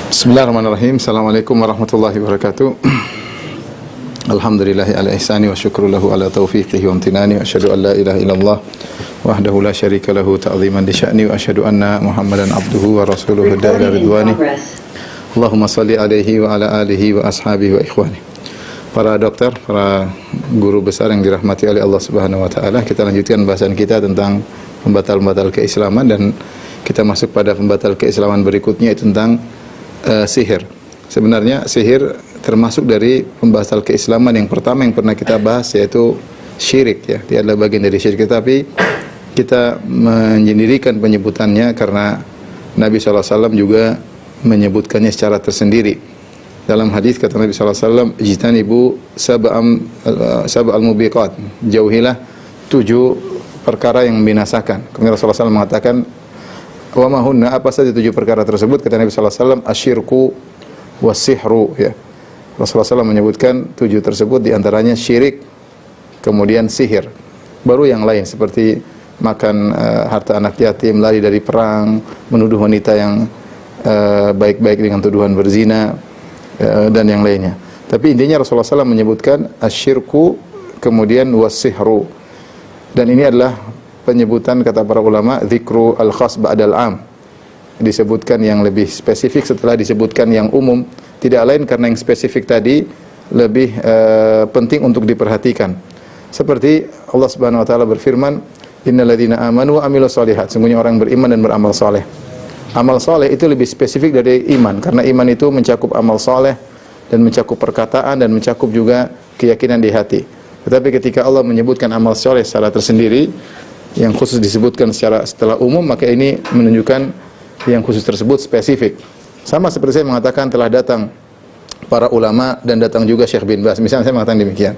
Bismillahirrahmanirrahim. Assalamualaikum warahmatullahi wabarakatuh. Alhamdulillahi ala ihsani wa syukru lahu ala taufiqihi wa amtinani wa asyhadu an la ilaha illallah wahdahu la syarika lahu ta'ziman li sya'ni wa asyhadu anna Muhammadan abduhu wa rasuluhu da'ila ridwani. Allahumma salli alaihi wa ala alihi wa ashabihi wa ikhwani. Para dokter, para guru besar yang dirahmati oleh Allah Subhanahu wa taala, kita lanjutkan bahasan kita tentang pembatal-pembatal keislaman dan kita masuk pada pembatal keislaman berikutnya yaitu tentang sihir. Sebenarnya sihir termasuk dari pembahasan keislaman yang pertama yang pernah kita bahas yaitu syirik ya. Dia adalah bagian dari syirik, tetapi kita menyendirikan penyebutannya karena Nabi SAW juga menyebutkannya secara tersendiri. Dalam hadis kata Nabi SAW, "Ijtanibu sab'al mubiqat." Jauhilah 7 perkara yang membinasakan. Kemudian Rasulullah SAW mengatakan, wa ma hunna, apa saja 7 perkara tersebut? Kata Nabi sallallahu alaihi wasallam, asyirku was-sihru ya. Rasulullah SAW menyebutkan 7 tersebut, di antaranya syirik, kemudian sihir. Baru yang lain seperti makan harta anak yatim, lari dari perang, menuduh wanita yang baik-baik dengan tuduhan berzina dan yang lainnya. Tapi intinya Rasulullah SAW menyebutkan asyirku kemudian was-sihru. Dan ini adalah penyebutan kata para ulama dzikru al-khas ba'dal am, disebutkan yang lebih spesifik setelah disebutkan yang umum, tidak lain karena yang spesifik tadi lebih penting untuk diperhatikan. Seperti Allah Subhanahu wa taala berfirman, innalladzina amanu wa amilus solihat, sesungguhnya orang beriman dan beramal saleh. Amal saleh itu lebih spesifik dari iman, karena iman itu mencakup amal saleh dan mencakup perkataan dan mencakup juga keyakinan di hati. Tetapi ketika Allah menyebutkan amal saleh secara tersendiri, yang khusus disebutkan setelah umum, maka ini menunjukkan yang khusus tersebut spesifik. Sama seperti saya mengatakan telah datang para ulama dan datang juga Syekh bin Baz. Misalnya saya mengatakan demikian.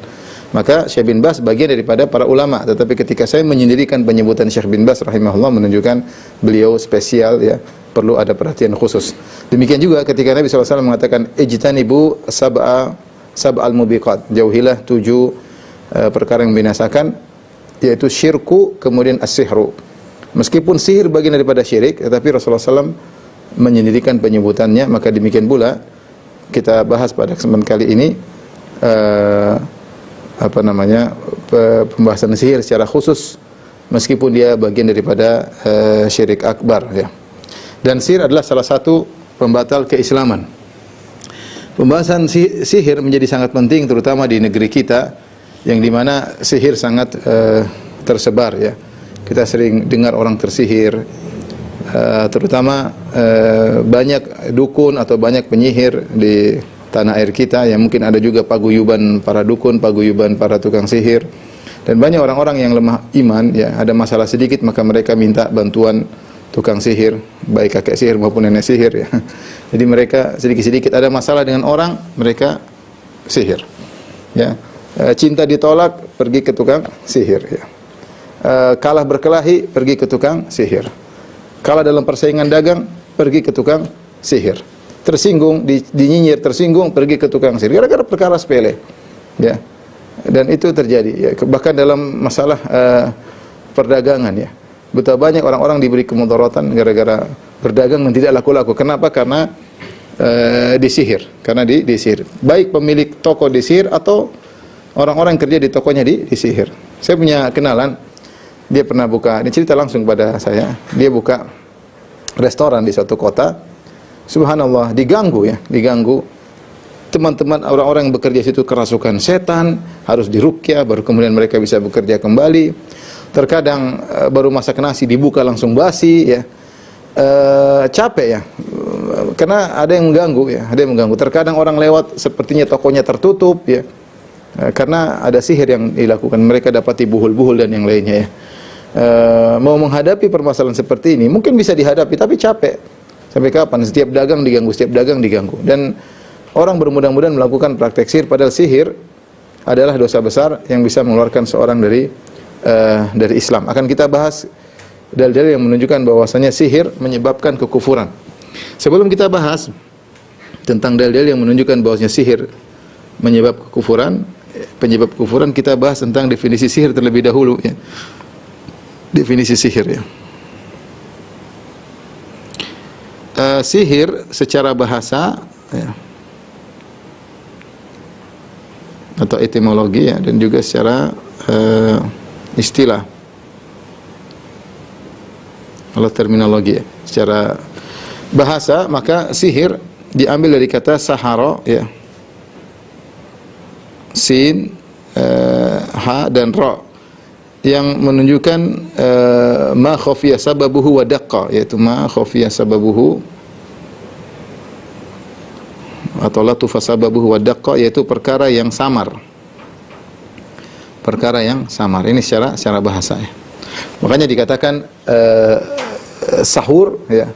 Maka Syekh bin Baz bagian daripada para ulama, tetapi ketika saya menyendirikan penyebutan Syekh bin Baz rahimahullah, menunjukkan beliau spesial ya, perlu ada perhatian khusus. Demikian juga ketika Nabi SAW mengatakan ijtanibu sab'al mubiqat, jauhilah 7 perkara yang membinasakan, yaitu syirku kemudian as-sihru. Meskipun sihir bagian daripada syirik, tetapi Rasulullah SAW menyendirikan penyebutannya. Maka demikian pula kita bahas pada kesempatan kali ini pembahasan sihir secara khusus, meskipun dia bagian daripada syirik akbar ya. Dan sihir adalah salah satu pembatal keislaman. Pembahasan sihir menjadi sangat penting terutama di negeri kita, yang dimana sihir sangat tersebar ya. Kita sering dengar orang tersihir, terutama banyak dukun atau banyak penyihir di tanah air kita, yang mungkin ada juga paguyuban para dukun, paguyuban para tukang sihir, dan banyak orang-orang yang lemah iman ya, ada masalah sedikit maka mereka minta bantuan tukang sihir, baik kakek sihir maupun nenek sihir ya. Jadi mereka sedikit-sedikit ada masalah dengan orang, mereka sihir ya. Cinta ditolak, pergi ke tukang sihir ya. Kalah berkelahi, pergi ke tukang sihir. Kalah dalam persaingan dagang, pergi ke tukang sihir. Tersinggung, dinyinyir, tersinggung, pergi ke tukang sihir. Gara-gara perkara sepele ya. Dan itu terjadi ya. Bahkan dalam masalah perdagangan ya, betapa banyak orang-orang diberi kemudaratan gara-gara berdagang dan tidak laku-laku. Kenapa? Karena disihir. Karena disihir. Baik pemilik toko disihir atau orang-orang yang kerja di tokonya disihir. Saya punya kenalan, dia pernah buka, ini cerita langsung pada saya, dia buka restoran di suatu kota. Subhanallah, diganggu. Teman-teman orang-orang yang bekerja di situ kerasukan setan, harus diruqyah baru kemudian mereka bisa bekerja kembali. Terkadang baru masak nasi dibuka langsung basi ya. Capek ya. Karena ada yang mengganggu. Terkadang orang lewat sepertinya tokonya tertutup ya. Karena ada sihir yang dilakukan, mereka dapati buhul-buhul dan yang lainnya ya. Mau menghadapi permasalahan seperti ini mungkin bisa dihadapi, tapi capek. Sampai kapan? Setiap dagang diganggu. Dan orang bermudah-mudahan melakukan praktek sihir, padahal sihir adalah dosa besar yang bisa mengeluarkan seorang dari Islam. Akan kita bahas dalil-dalil yang menunjukkan bahwasanya sihir menyebabkan kekufuran. Sebelum kita bahas tentang dalil-dalil yang menunjukkan bahwasanya sihir penyebab kekufuran, kita bahas tentang definisi sihir terlebih dahulu ya. Definisi sihir ya. sihir secara bahasa ya, atau etimologi ya, dan juga secara istilah atau terminologi ya. Secara bahasa maka sihir diambil dari kata sahara ya, sin, ha dan ra, yang menunjukkan ma khafiya sababuhu wa daqqa, yaitu ma khafiya sababuhu atau latufa sababuhu wa daqqa, yaitu perkara yang samar. Perkara yang samar. Ini secara bahasa ya. Makanya dikatakan sahur ya.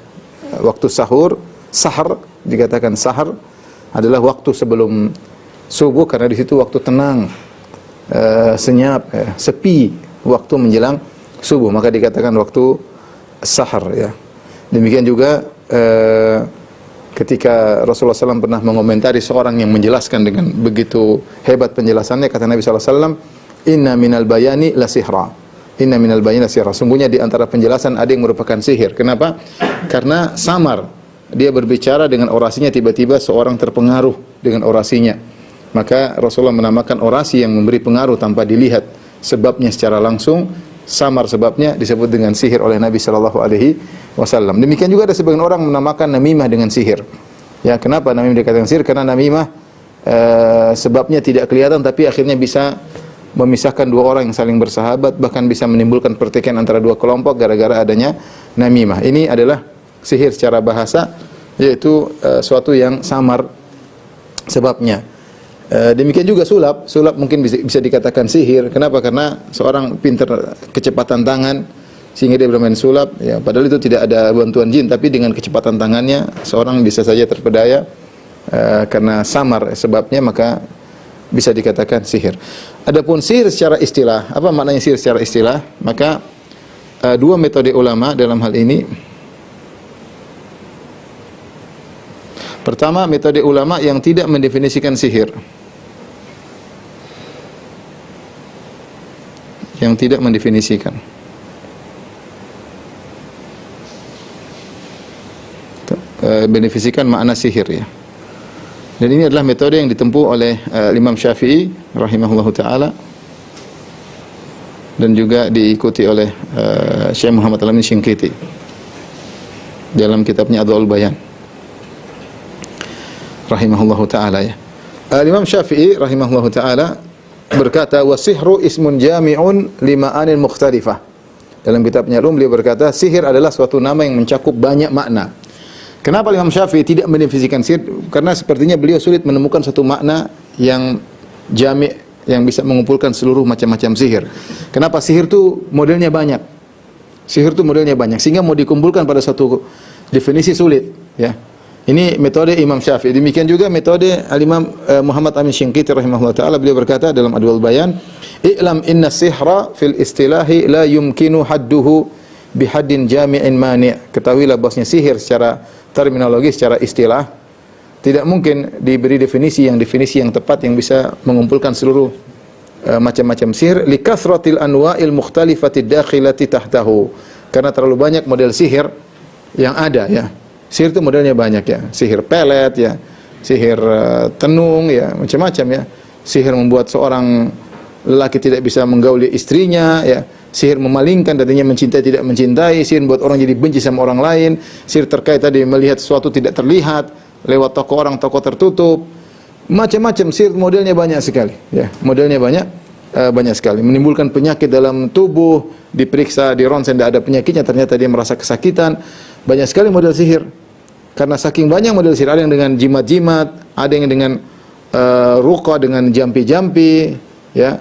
Waktu sahur, sahar, dikatakan sahar adalah waktu sebelum subuh karena di situ waktu tenang, senyap, sepi, waktu menjelang subuh, maka dikatakan waktu sahar ya. Demikian juga ketika Rasulullah SAW pernah mengomentari seorang yang menjelaskan dengan begitu hebat penjelasannya, kata Nabi SAW, inna minal bayani la sihra, inna minal bayani la sihra, sungguhnya di antara penjelasan ada yang merupakan sihir. Kenapa? Karena samar, dia berbicara dengan orasinya, tiba-tiba seorang terpengaruh dengan orasinya, maka Rasulullah menamakan orasi yang memberi pengaruh tanpa dilihat sebabnya secara langsung, samar sebabnya, disebut dengan sihir oleh Nabi sallallahu alaihi wasallam. Demikian juga ada sebagian orang menamakan namimah dengan sihir. Ya, kenapa namimah dikatakan sihir? Karena namimah sebabnya tidak kelihatan tapi akhirnya bisa memisahkan dua orang yang saling bersahabat, bahkan bisa menimbulkan pertikaian antara dua kelompok gara-gara adanya namimah. Ini adalah sihir secara bahasa, yaitu suatu yang samar sebabnya. Demikian juga sulap mungkin bisa dikatakan sihir. Kenapa? Karena seorang pintar kecepatan tangan sehingga dia bermain sulap ya, padahal itu tidak ada bantuan jin, tapi dengan kecepatan tangannya seorang bisa saja terpedaya karena samar sebabnya, maka bisa dikatakan sihir. Adapun sihir secara istilah, apa maknanya sihir secara istilah? Maka dua metode ulama dalam hal ini. Pertama, metode ulama yang tidak mendefinisikan sihir. Yang tidak mendefinisikan. Mendefinisikan makna sihir ya. Dan ini adalah metode yang ditempuh oleh Imam Syafi'i rahimahullahu taala dan juga diikuti oleh Syekh Muhammad Al-Amin Syinqiti dalam kitabnya Adwaul Bayan rahimahullahu taala ya. Imam Syafi'i rahimahullahu taala berkata, "Wasihru ismun jami'un lima'anin mukhtalifah." Dalam kitabnya Al-Um beliau berkata, sihir adalah suatu nama yang mencakup banyak makna. Kenapa Imam Syafi'i tidak mendefinisikan sihir? Karena sepertinya beliau sulit menemukan satu makna yang jami', yang bisa mengumpulkan seluruh macam-macam sihir. Kenapa? Sihir itu modelnya banyak. Sihir itu modelnya banyak, sehingga mau dikumpulkan pada satu definisi sulit ya. Ini metode Imam Syafi'i. Demikian juga metode Al-Imam Muhammad Amin Syinqiti rahimahullah ta'ala, beliau berkata dalam Adwaul Bayan, "I'lam inna sihra fil istilahi la yumkinu hadduhu bihaddin jami'in mani'." Ketahuilah bahwasanya sihir secara terminologi, secara istilah tidak mungkin diberi definisi yang tepat yang bisa mengumpulkan seluruh macam-macam sihir, li kasratil anwa'il mukhtalifati dakhilati tahtahu, karena terlalu banyak model sihir yang ada ya. Sihir itu modelnya banyak ya, sihir pelet ya, sihir tenung ya, macam-macam ya. Sihir membuat seorang lelaki tidak bisa menggauli istrinya ya, sihir memalingkan, tadinya mencintai tidak mencintai, sihir membuat orang jadi benci sama orang lain, sihir terkait tadi melihat sesuatu tidak terlihat lewat toko orang, toko tertutup, macam-macam sihir, modelnya banyak sekali ya, modelnya banyak sekali, menimbulkan penyakit dalam tubuh, diperiksa di ronsen tidak ada penyakitnya, ternyata dia merasa kesakitan. Banyak sekali model sihir. Karena saking banyak model sihir, ada yang dengan jimat-jimat, ada yang dengan ruqa, dengan jampi-jampi ya.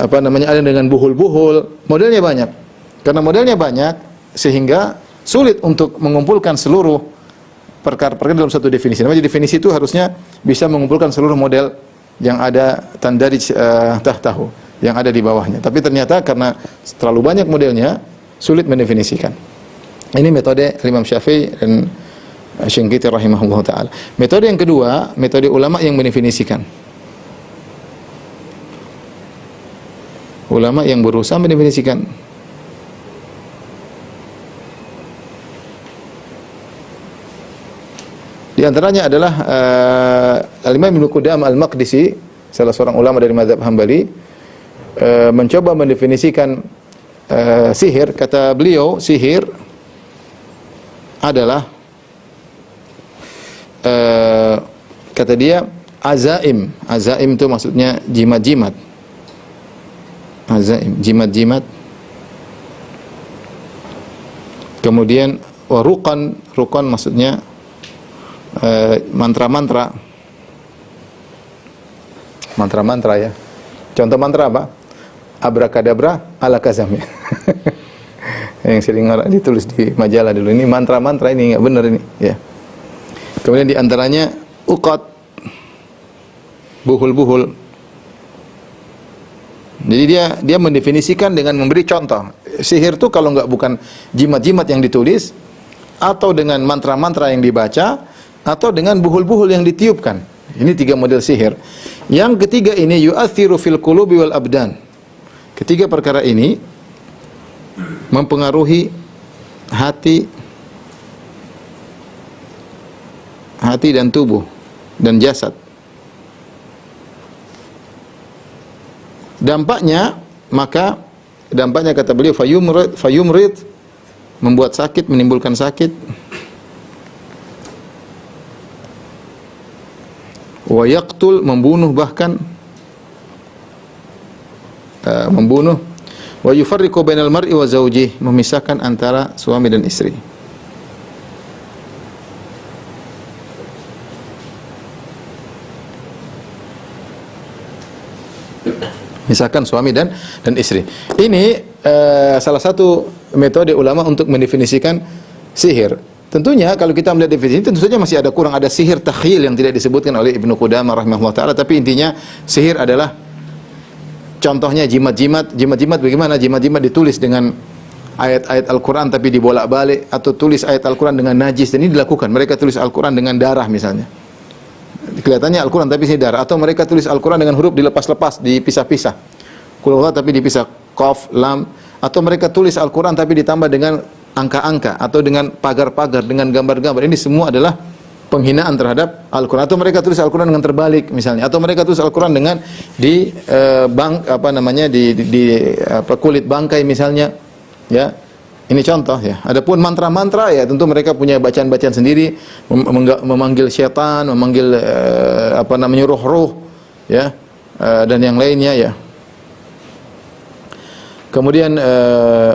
Ada dengan buhul-buhul, modelnya banyak. Karena modelnya banyak sehingga sulit untuk mengumpulkan seluruh perkara-perkara dalam satu definisi. Namanya definisi itu harusnya bisa mengumpulkan seluruh model yang ada tandarij tahtahu, yang ada di bawahnya. Tapi ternyata karena terlalu banyak modelnya, sulit mendefinisikan. Ini metode Imam Syafi'i dan Syinqiti rahimahullah ta'ala. Metode yang kedua, metode ulama yang mendefinisikan. Ulama yang berusaha mendefinisikan. Di antaranya adalah Al-Imam Ibnu Qudamah Al-Maqdisi, salah seorang ulama dari mazhab Hambali, mencoba mendefinisikan sihir. Kata beliau, sihir adalah kata dia azaim. Azaim itu maksudnya jimat-jimat. Azaim, jimat-jimat. Kemudian waruqan, ruqan maksudnya mantra-mantra. Mantra-mantra ya. Contoh mantra apa? Abrakadabra ala kazam. Yang sering ditulis di majalah dulu. Ini mantra-mantra, ini enggak benar ini, ya. Kemudian di antaranya uqat, buhul-buhul. Jadi dia mendefinisikan dengan memberi contoh. Sihir itu kalau enggak bukan jimat-jimat yang ditulis, atau dengan mantra-mantra yang dibaca, atau dengan buhul-buhul yang ditiupkan. Ini 3 model sihir. Yang ketiga ini yu'athiru fil qulubi wal abdan. Ketiga perkara ini mempengaruhi hati dan tubuh dan jasad. Dampaknya kata beliau fayumrid, membuat sakit, menimbulkan sakit. Wa yaqtul, membunuh, bahkan membunuh. Wa yufarriqu bainal mar'i wa zawjihi, memisahkan antara suami dan istri. Misalkan suami dan istri. Ini salah satu metode ulama untuk mendefinisikan sihir. Tentunya kalau kita melihat definisi tentu saja masih ada kurang, ada sihir takhyil yang tidak disebutkan oleh Ibnu Qudamah rahimahullah taala, tapi intinya sihir adalah contohnya jimat-jimat. Jimat-jimat bagaimana? Jimat-jimat ditulis dengan ayat-ayat Al-Qur'an tapi dibolak-balik, atau tulis ayat Al-Qur'an dengan najis, dan ini dilakukan. Mereka tulis Al-Qur'an dengan darah misalnya. Kelihatannya Al-Qur'an tapi ini darah, atau mereka tulis Al-Qur'an dengan huruf dilepas-lepas, dipisah-pisah. Qul huwallahu tapi dipisah, qaf, lam, atau mereka tulis Al-Qur'an tapi ditambah dengan angka-angka, atau dengan pagar-pagar, dengan gambar-gambar. Ini semua adalah penghinaan terhadap Al-Qur'an. Atau mereka tulis Al-Qur'an dengan terbalik misalnya, atau mereka tulis Al-Qur'an dengan di kulit bangkai misalnya, ya. Ini contoh ya. Adapun mantra-mantra ya tentu mereka punya bacaan-bacaan sendiri, memanggil syaitan, memanggil ruh-ruh ya, dan yang lainnya ya. Kemudian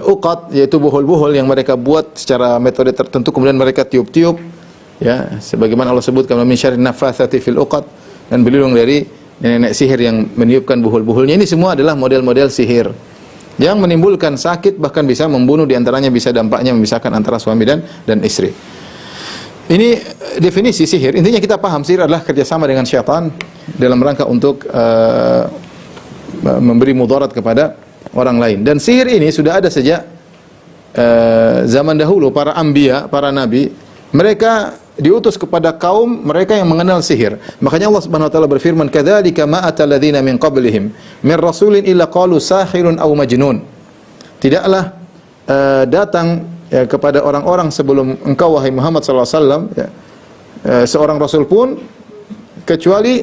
uqat, yaitu buhul-buhul yang mereka buat secara metode tertentu, kemudian mereka tiup-tiup ya, sebagaimana Allah sebutkan min syarrin naffatsati fil uqad, dan berlindung dari nenek sihir yang meniupkan buhul-buhulnya. Ini semua adalah model-model sihir yang menimbulkan sakit, bahkan bisa membunuh. Di antaranya bisa dampaknya memisahkan antara suami dan istri. Ini definisi sihir. Intinya kita paham sihir adalah kerjasama dengan syaitan dalam rangka untuk memberi mudarat kepada orang lain. Dan sihir ini sudah ada sejak zaman dahulu. Para anbiya, para nabi, mereka diutus kepada kaum mereka yang mengenal sihir. Makanya Allah Subhanahu wa taala berfirman, "Kadzalika ma atal ladzina min qablihim min rasulin illa qalu sahirun aw majnun." Tidaklah datang ya, kepada orang-orang sebelum engkau wahai Muhammad sallallahu alaihi wasallam ya, seorang rasul pun kecuali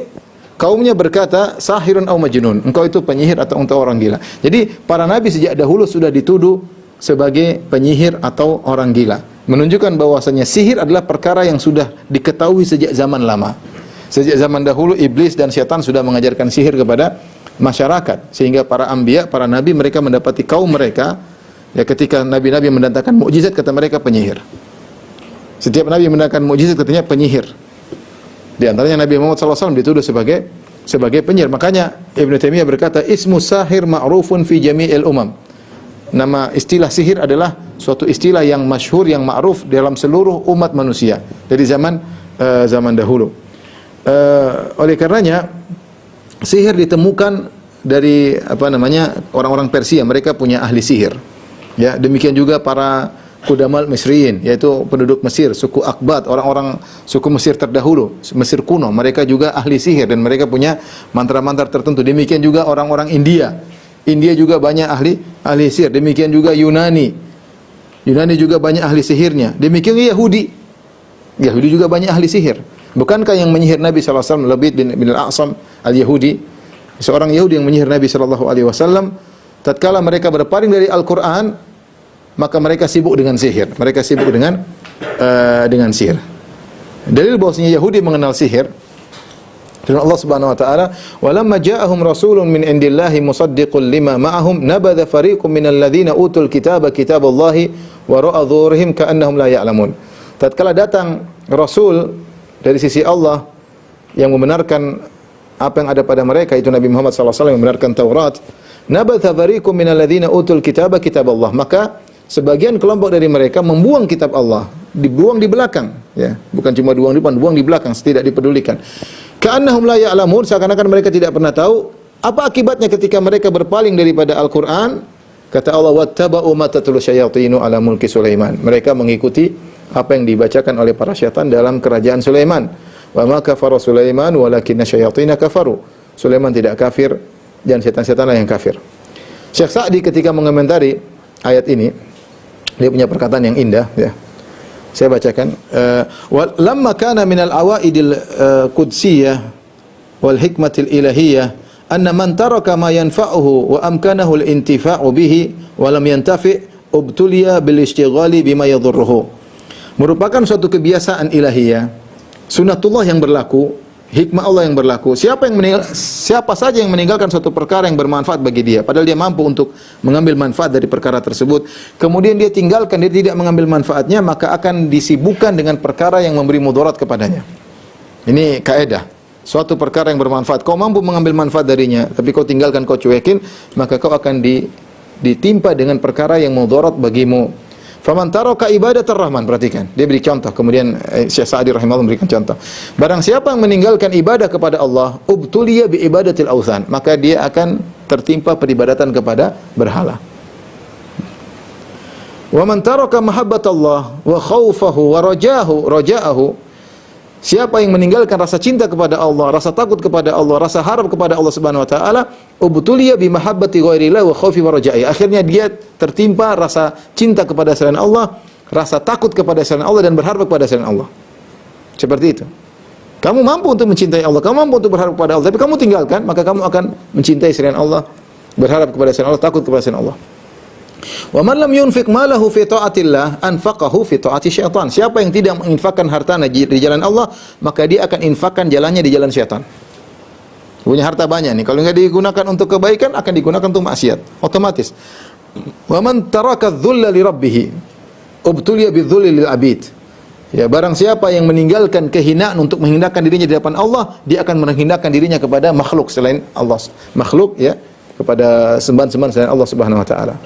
kaumnya berkata sahirun aw majnun, engkau itu penyihir atau engkau orang gila. Jadi para nabi sejak dahulu sudah dituduh sebagai penyihir atau orang gila, menunjukkan bahwasanya sihir adalah perkara yang sudah diketahui sejak zaman lama. Sejak zaman dahulu iblis dan syaitan sudah mengajarkan sihir kepada masyarakat, sehingga para anbiya, para nabi, mereka mendapati kaum mereka ya, ketika nabi-nabi mendatangkan mukjizat kata mereka penyihir. Setiap nabi mendatangkan mukjizat katanya penyihir. Di antaranya Nabi Muhammad SAW dituduh sebagai penyihir. Makanya Ibnu Taimiyah berkata, ismu sahir ma'rufun fi jami'il umam. Nama istilah sihir adalah suatu istilah yang masyhur, yang ma'ruf dalam seluruh umat manusia dari zaman dahulu. Oleh karenanya sihir ditemukan dari orang-orang Persia, mereka punya ahli sihir. Ya, demikian juga para Kudamal Misriyin, yaitu penduduk Mesir, suku Akbat, orang-orang suku Mesir terdahulu, Mesir kuno, mereka juga ahli sihir dan mereka punya mantra-mantra tertentu. Demikian juga orang-orang India. India juga banyak ahli sihir. Demikian juga Yunani juga banyak ahli sihirnya. Demikian Yahudi. Yahudi juga banyak ahli sihir. Bukankah yang menyihir Nabi SAW Labid bin al-A'sam al-Yahudi, seorang Yahudi yang menyihir Nabi SAW, tatkala mereka berpaling dari Al-Quran, maka mereka sibuk dengan sihir. Mereka sibuk dengan sihir. Dalil bahwasanya Yahudi mengenal sihir, firman Allah Subhanahu wa taala, "Walamma ja'ahum rasulun min indillahi musaddiqun lima ma'ahum nabadha fariqun minal ladzina utul kitaba kitaballahi wa ra'a dhurihim ka'annahum la ya'lamun." Tatkala datang rasul dari sisi Allah yang membenarkan apa yang ada pada mereka, itu Nabi Muhammad SAW yang membenarkan Taurat, nabadha fariqun minal ladzina utul kitaba kitaballah, maka sebagian kelompok dari mereka membuang kitab Allah, dibuang di belakang, ya, bukan cuma buang di depan, buang di belakang, tidak dipedulikan. Ka'annahum la ya'lamun, seakan-akan mereka tidak pernah tahu. Apa akibatnya ketika mereka berpaling daripada Al-Quran? Kata Allah, wattaba'u ma tatlu syayatinu ala mulki Sulaiman. Mereka mengikuti apa yang dibacakan oleh para syaitan dalam kerajaan Sulaiman. Wa ma kafara Sulaiman walakinna syayatina kafaru. Sulaiman tidak kafir dan syaitan-syaitanlah yang kafir. Syekh Sa'di ketika mengomentari ayat ini, dia punya perkataan yang indah, ya. Saya bacakan, lamma kana minal awaidil qudsiyah wal hikmatil ilahiyah anna man taraka ma yanfa'uhu wa amkanahu al-intifa'u bihi wa lam yantafi' ubtuliya bil ishtighali bima yadhurruhu. Merupakan suatu kebiasaan ilahiyah, sunatullah yang berlaku, hikmah Allah yang berlaku. Siapa saja yang meninggalkan suatu perkara yang bermanfaat bagi dia, padahal dia mampu untuk mengambil manfaat dari perkara tersebut, kemudian dia tinggalkan, dia tidak mengambil manfaatnya, maka akan disibukkan dengan perkara yang memberi mudarat kepadanya. Ini kaidah. Suatu perkara yang bermanfaat, kau mampu mengambil manfaat darinya, tapi kau tinggalkan, kau cuekin, maka kau akan ditimpa dengan perkara yang mudarat bagimu. Faman taraka ibadatar rahman, perhatikan, dia beri contoh, kemudian Syekh Sa'di rahimahullah memberikan contoh. Barang siapa yang meninggalkan ibadah kepada Allah, ubtuliya bi ibadatil authan, maka dia akan tertimpa peribadatan kepada berhala. Wa man taraka mahabbatallah wa khaufahu wa raja'ahu, siapa yang meninggalkan rasa cinta kepada Allah, rasa takut kepada Allah, rasa harap kepada Allah Subhanahu wa taala, ubtuliya bi mahabbati ghairillah wa khaufi wa raja'i. Akhirnya dia tertimpa rasa cinta kepada selain Allah, rasa takut kepada selain Allah dan berharap kepada selain Allah. Seperti itu. Kamu mampu untuk mencintai Allah, kamu mampu untuk berharap kepada Allah, tapi kamu tinggalkan, maka kamu akan mencintai selain Allah, berharap kepada selain Allah, takut kepada selain Allah. Wa man lam yunfiq malahu fi ta'atillah anfaqahu fi ta'ati syaitan. Siapa yang tidak menginfakkan hartanya di jalan Allah, maka dia akan infakkan jalannya di jalan syaitan. Punya harta banyak nih, kalau enggak digunakan untuk kebaikan, akan digunakan untuk maksiat, otomatis. Wa man taraka adh-dhulla li rabbih ubtuliya bidh-dhulli lil abid. Ya, barang siapa yang meninggalkan kehinaan untuk menghinakan dirinya di depan Allah, dia akan menghinakan dirinya kepada makhluk selain Allah. Makhluk, ya, kepada sembahan-sembahan selain Allah Subhanahu wa taala.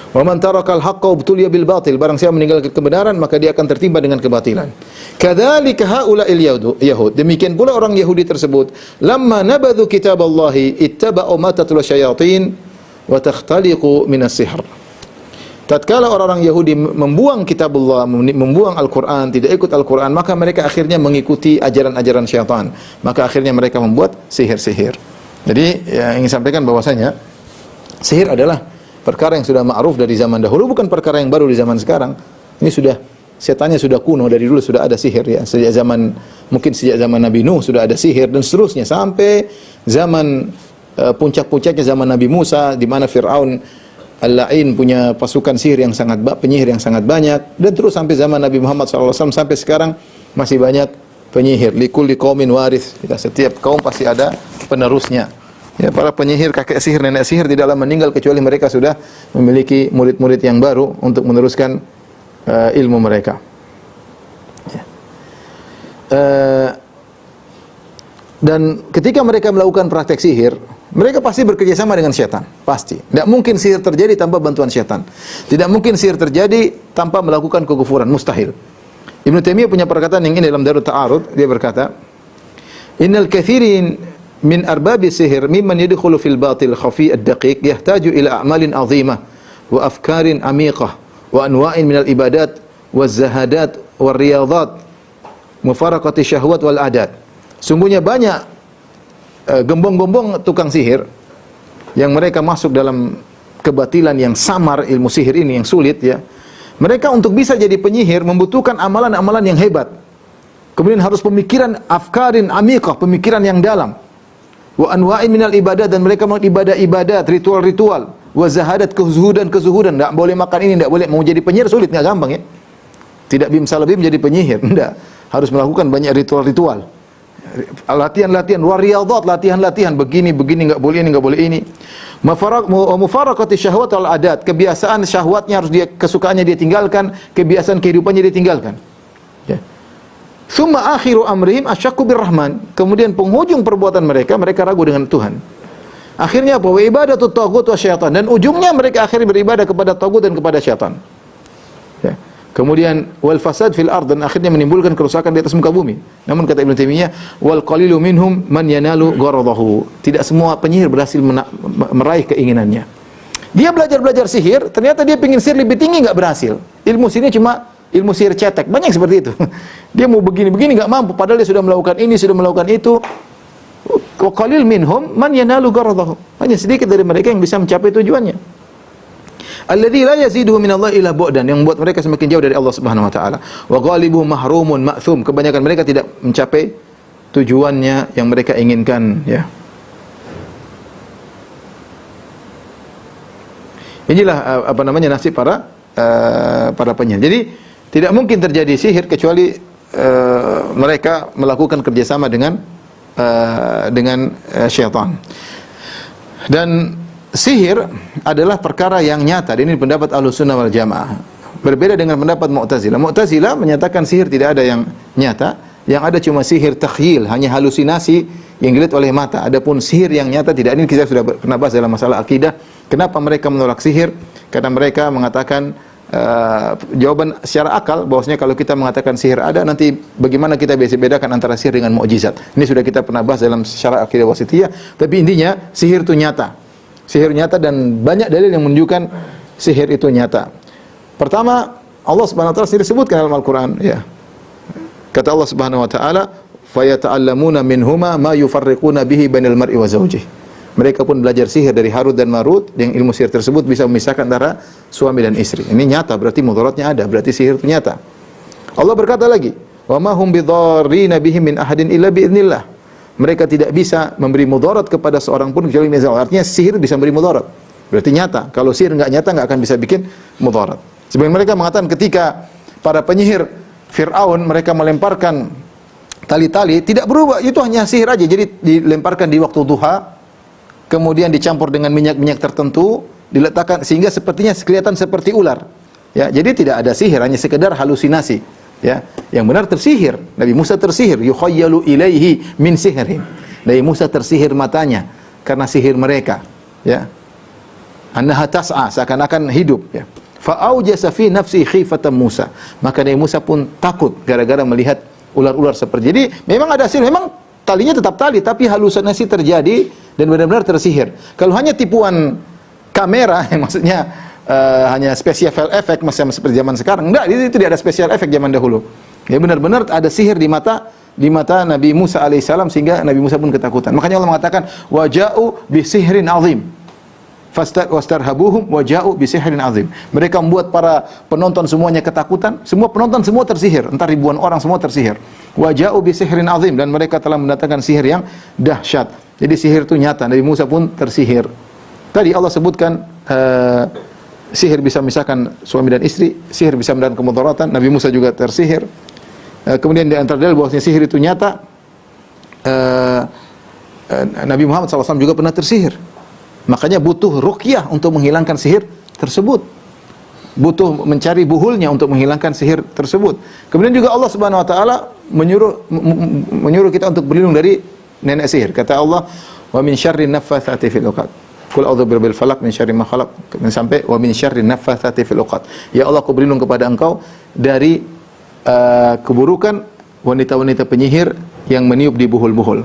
Wa man tarakal haqqa ubtuliya bil batil, barang siapa meninggalkan kebenaran, maka dia akan tertimpa dengan kebatilan. Kadzalika haula'il yahud, demikian pula orang Yahudi tersebut, lamma nabadhu kitaballahi ittaba'u ma tatlu syayatin wa takhtaliqu minas sihr. Tatkala orang-orang Yahudi membuang kitabullah, membuang Al-Quran, tidak ikut Al-Quran, maka mereka akhirnya mengikuti ajaran-ajaran syaitan. Maka akhirnya mereka membuat sihir-sihir. Jadi yang ingin sampaikan bahwasanya sihir adalah perkara yang sudah ma'ruf dari zaman dahulu, bukan perkara yang baru di zaman sekarang. Ini sudah, setannya sudah kuno, dari dulu sudah ada sihir, ya. Mungkin sejak zaman Nabi Nuh sudah ada sihir, dan seterusnya sampai zaman puncak-puncaknya zaman Nabi Musa, di mana Fir'aun Al-La'in punya pasukan sihir yang sangat penyihir yang sangat banyak, dan terus sampai zaman Nabi Muhammad SAW, sampai sekarang masih banyak penyihir. Likulli qaumin warith, ya, setiap kaum pasti ada penerusnya. Ya, para penyihir, kakek sihir, nenek sihir tidaklah meninggal kecuali mereka sudah memiliki murid-murid yang baru untuk meneruskan ilmu mereka. Ya. Dan ketika mereka melakukan praktek sihir, mereka pasti bekerjasama dengan syaitan, pasti. Tidak mungkin sihir terjadi tanpa bantuan syaitan. Tidak mungkin sihir terjadi tanpa melakukan kekufuran, mustahil. Ibnu Taimiyah punya perkataan yang ini dalam Darut Ta'arud, dia berkata, "Innal kathirin min arbabi sihir mimman yadkhulu fil batil khafi ad-daqiq yahtaju ila a'malin 'azimah wa afkarin 'amiqah wa anwa'in minal ibadat waz zahadat war riyadat mufaraqati syahwat wal adat." Sungguhnya banyak gembong-gembong tukang sihir yang mereka masuk dalam kebatilan yang samar, ilmu sihir ini yang sulit, ya. Mereka untuk bisa jadi penyihir membutuhkan amalan-amalan yang hebat, Kemudian harus pemikiran afkarin amikah, pemikiran yang dalam. Wa anwa'in minal ibadah, dan mereka melakukan ibadat, ritual-ritual. Wa zahadat, kezuhudan, enggak boleh makan ini, enggak boleh. Mau jadi penyihir sulit, enggak gampang ya. Tidak bimsalabim menjadi penyihir, enggak. Harus melakukan banyak ritual-ritual. Latihan-latihan, wariyadhat, latihan-latihan, begini enggak boleh ini, enggak boleh ini. Mufaraqati syahwat wal adat, kebiasaan syahwatnya harus kesukaannya dia tinggalkan, kebiasaan kehidupannya dia tinggalkan. Ya. Summa akhiru amrihim asyakku birrahman. Kemudian penghujung perbuatan mereka ragu dengan Tuhan. Akhirnya apa? Wa ibadatu taghut wa syaitan, dan ujungnya mereka akhirnya beribadah kepada taghut dan kepada syaitan. Ya. Kemudian wal fasad fil ard, dan akhirnya menimbulkan kerusakan di atas muka bumi. Namun kata Ibnu Taimiyah, wal qalilu minhum man yanalu gharadahu. Tidak semua penyihir berhasil meraih keinginannya. Dia belajar sihir, ternyata dia ingin sihir lebih tinggi, enggak berhasil. Ilmu sihirnya cuma ilmu sihir cetek. Banyak seperti itu. Dia mau begini enggak mampu, padahal dia sudah melakukan ini, sudah melakukan itu. Wa qalil minhum man yanalu gharadahu. Hanya sedikit dari mereka yang bisa mencapai tujuannya. Alladzi la yaziduhu minallahi illa bu'dan, yang membuat mereka semakin jauh dari Allah Subhanahu wa taala. Wa ghalibuhum mahrumun ma'thum, kebanyakan mereka tidak mencapai tujuannya yang mereka inginkan, ya. Inilah nasib para penyihir. Jadi tidak mungkin terjadi sihir kecuali mereka melakukan kerjasama dengan syaitan. Dan sihir adalah perkara yang nyata. Ini pendapat Ahlussunnah wal Jamaah. Berbeda dengan pendapat Mu'tazilah. Mu'tazilah menyatakan sihir tidak ada yang nyata, yang ada cuma sihir takhyil, hanya halusinasi yang dilihat oleh mata. Adapun sihir yang nyata tidak. Ini kita sudah pernah bahas dalam masalah akidah. Kenapa mereka menolak sihir? Karena mereka mengatakan jawaban secara akal bahwasanya kalau kita mengatakan sihir ada, nanti bagaimana kita bisa bedakan antara sihir dengan mukjizat. Ini sudah kita pernah bahas dalam syarah akidah wasithiyah. Tapi intinya sihir itu nyata. Sihir nyata, dan banyak dalil yang menunjukkan sihir itu nyata. Pertama, Allah Subhanahu wa taala sendiri sebutkan dalam Al-Qur'an, ya. Kata Allah Subhanahu wa taala, "Fayata'allamuna minhuma ma yufarriquna bihi bainal mar'i wa zawjihi." Mereka pun belajar sihir dari Harut dan Marut, yang ilmu sihir tersebut bisa memisahkan antara suami dan istri. Ini nyata, berarti mudaratnya ada, berarti sihir itu nyata. Allah berkata lagi, "Wa ma hum bidarrina bihi min ahadin illa biidznillah." Mereka tidak bisa memberi mudarat kepada seorang pun kecuali dengan izin. Artinya sihir bisa memberi mudarat. Berarti nyata. Kalau sihir enggak nyata, enggak akan bisa bikin mudarat. Sebagian mereka mengatakan ketika para penyihir Fir'aun mereka melemparkan tali-tali, tidak berubah, itu hanya sihir aja. Jadi dilemparkan di waktu duha, kemudian dicampur dengan minyak-minyak tertentu, diletakkan sehingga sepertinya kelihatan seperti ular. Ya, jadi tidak ada sihir, hanya sekedar halusinasi. Ya, yang benar tersihir. Nabi Musa tersihir, yukhayyalu ilaihi min sihrin. Nabi Musa tersihir matanya karena sihir mereka, ya. Annaha tas'a, seakan-akan hidup, ya. Fa aujasa fi nafsi khifatan Musa. Maka Nabi Musa pun takut gara-gara melihat ular-ular seperti. Jadi memang ada sihir, memang talinya tetap tali, tapi halusinasi terjadi dan benar-benar tersihir. Kalau hanya tipuan kamera, maksudnya hanya special effect macam seperti zaman sekarang. Enggak, itu tidak ada special effect zaman dahulu. Ya benar-benar ada sihir di mata Nabi Musa alaihissalam sehingga Nabi Musa pun ketakutan. Makanya Allah mengatakan waja'u bi sihrin azim. Wastarhabuhum waja'u bi sihrin azim. Mereka membuat para penonton semuanya ketakutan. Semua penonton semua tersihir, entah ribuan orang semua tersihir. Waja'u bi sihrin azim, dan mereka telah mendatangkan sihir yang dahsyat. Jadi sihir itu nyata. Nabi Musa pun tersihir. Tadi Allah sebutkan sihir bisa memisahkan suami dan istri, sihir bisa mendatangkan kemudaratan. Nabi Musa juga tersihir. Kemudian di antara dalil bahwasanya sihir itu nyata, Nabi Muhammad SAW juga pernah tersihir. Makanya butuh ruqyah untuk menghilangkan sihir tersebut. Butuh mencari buhulnya untuk menghilangkan sihir tersebut. Kemudian juga Allah Subhanahu wa taala menyuruh kita untuk berlindung dari nenek sihir. Kata Allah, "Wa min syarri naffatsati fil 'uqad." Qul a'udzu birabbil falaq min syarri ma khalaq, sampai wa min syarri naffatsati fil 'uqad. Ya Allah, aku berlindung kepada Engkau dari keburukan wanita-wanita penyihir yang meniup di buhul-buhul.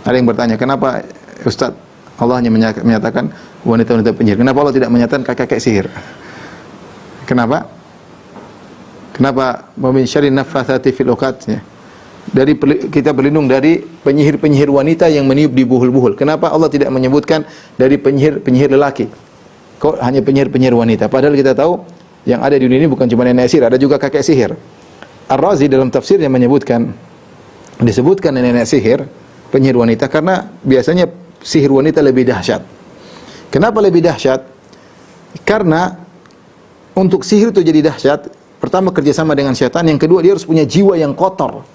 Ada yang bertanya, kenapa Ustaz Allah hanya menyatakan wanita-wanita penyihir? Kenapa Allah tidak menyatakan kakek-kakek sihir? Kenapa? Kenapa wa min syarri naffatsati fil 'uqad? Ya. Dari kita berlindung dari penyihir-penyihir wanita yang meniup di buhul-buhul. Kenapa Allah tidak menyebutkan dari penyihir lelaki? Kok hanya penyihir wanita? Padahal kita tahu yang ada di dunia ini bukan cuma nenek sihir, ada juga kakek sihir. Ar-Razi dalam tafsirnya disebutkan nenek sihir, penyihir wanita, karena biasanya sihir wanita lebih dahsyat. Kenapa lebih dahsyat? Karena untuk sihir itu jadi dahsyat, pertama kerjasama dengan syaitan, yang kedua dia harus punya jiwa yang kotor.